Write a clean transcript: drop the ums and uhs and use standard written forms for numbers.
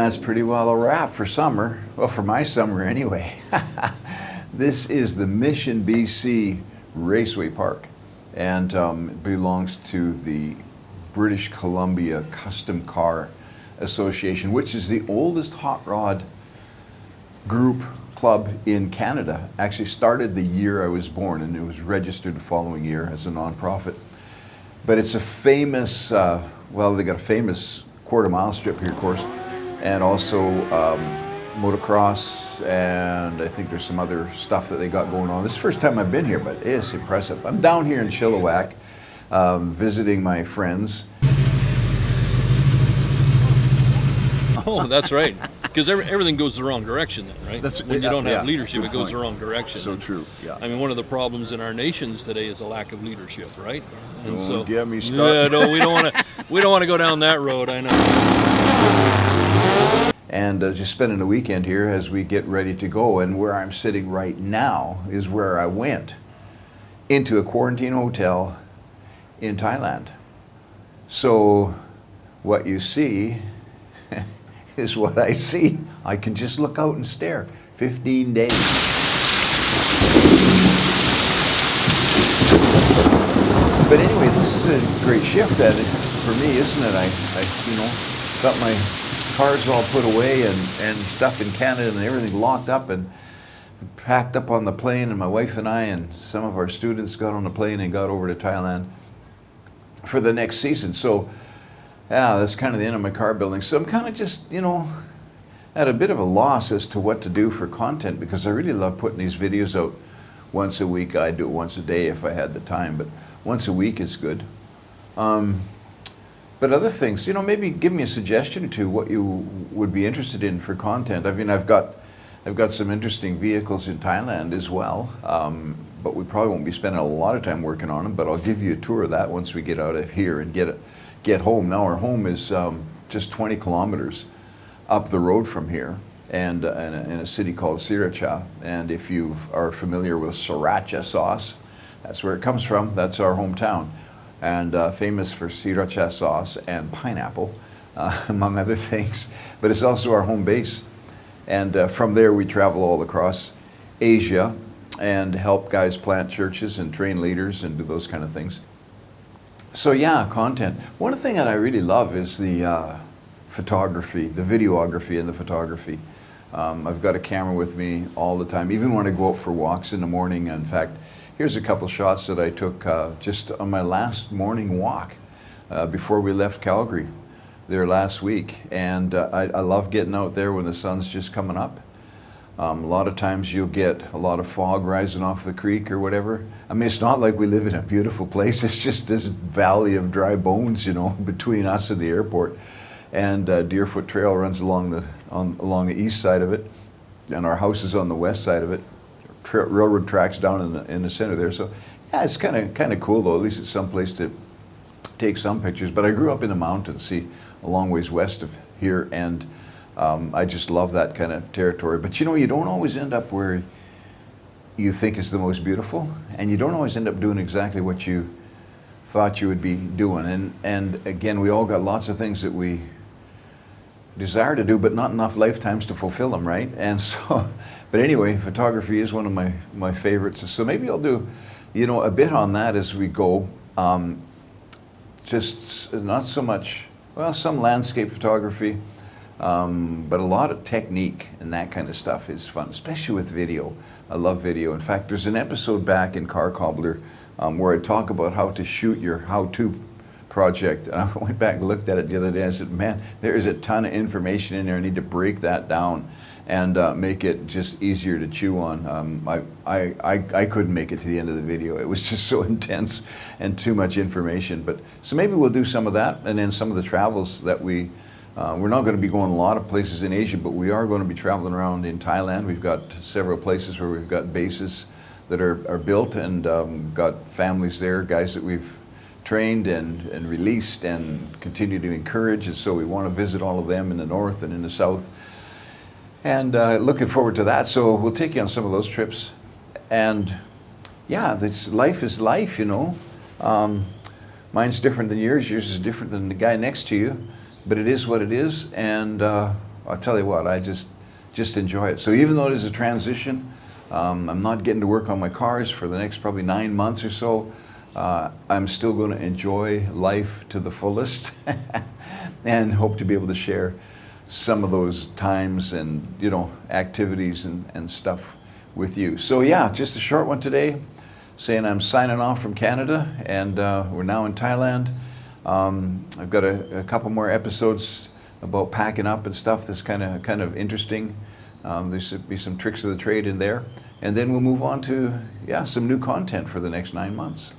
That's pretty well a wrap for summer. Well, for my summer anyway. This is the Mission BC Raceway Park, and it belongs to the British Columbia Custom Car Association, which is the oldest hot rod group club in Canada. Actually started the year I was born, and it was registered the following year as a nonprofit. But it's a famous, well, they got a famous quarter-mile strip here, of course, and also motocross, and I think there's some other stuff that they got going on. This is the first time I've been here, but it's impressive. I'm down here in Chilliwack visiting my friends. Oh, that's right. Because everything goes the wrong direction then, right? When you don't have leadership, it goes the wrong direction. So true, yeah. I mean, one of the problems in our nations today is a lack of leadership, right? And Don't get me started. Yeah, no, we don't want to go down that road, I know. And just spending the weekend here as we get ready to go. And where I'm sitting right now is where I went into a quarantine hotel in Thailand. So what you see is what I see. I can just look out and stare. 15 days. But anyway, this is a great shift for me, isn't it? I got my cars all put away and stuff in Canada and everything locked up and packed up on the plane, and my wife and I and some of our students got on the plane and got over to Thailand for the next season. So yeah, that's kind of the end of my car building. So I'm kind of just, at a bit of a loss as to what to do for content, because I really love putting these videos out once a week. I'd do it once a day if I had the time, but once a week is good. But other things, maybe give me a suggestion or two what you would be interested in for content. I mean, I've got some interesting vehicles in Thailand as well, but we probably won't be spending a lot of time working on them, but I'll give you a tour of that once we get out of here and get home. Now our home is just 20 kilometers up the road from here, and in a city called Sriracha. And if you are familiar with sriracha sauce, that's where it comes from. That's our hometown, and famous for sriracha sauce and pineapple, among other things. But it's also our home base. And from there we travel all across Asia and help guys plant churches and train leaders and do those kind of things. So yeah, content. One thing that I really love is the photography, the videography and the photography. I've got a camera with me all the time, even when I go out for walks in the morning. In fact, here's a couple shots that I took just on my last morning walk before we left Calgary there last week. And I love getting out there when the sun's just coming up. A lot of times you'll get a lot of fog rising off the creek or whatever. I mean, it's not like we live in a beautiful place. It's just this valley of dry bones, between us and the airport. And Deerfoot Trail runs along the east side of it, and our house is on the west side of it. Railroad tracks down in the center there. So yeah, it's kind of cool though. At least it's some place to take some pictures. But I grew up in the mountains, see, a long ways west of here, and I just love that kind of territory. But you don't always end up where you think is the most beautiful, and you don't always end up doing exactly what you thought you would be doing. And again, we all got lots of things that we desire to do, but not enough lifetimes to fulfill them, right? And so, but anyway, photography is one of my favorites. So maybe I'll do, a bit on that as we go. Just not so much, well, some landscape photography, but a lot of technique and that kind of stuff is fun, especially with video. I love video. In fact, there's an episode back in Car Cobbler where I talk about how to shoot your how-to project. And I went back and looked at it the other day and I said, man, there is a ton of information in there. I need to break that down and make it just easier to chew on. I couldn't make it to the end of the video. It was just so intense and too much information. But so maybe we'll do some of that, and then some of the travels that we're not going to be going a lot of places in Asia, but we are going to be traveling around in Thailand. We've got several places where we've got bases that are built, and got families there, guys that we've trained and released and continue to encourage. And so we want to visit all of them in the north and in the south. And looking forward to that. So we'll take you on some of those trips. And yeah, life is life, Mine's different than yours. Yours is different than the guy next to you. But it is what it is. And I'll tell you what, I just enjoy it. So even though it is a transition, I'm not getting to work on my cars for the next probably 9 months or so. I'm still going to enjoy life to the fullest and hope to be able to share some of those times and, you know, activities and stuff with you. So yeah, just a short one today, saying I'm signing off from Canada, and we're now in Thailand. I've got a couple more episodes about packing up and stuff that's kind of interesting. There should be some tricks of the trade in there. And then we'll move on to, yeah, some new content for the next 9 months.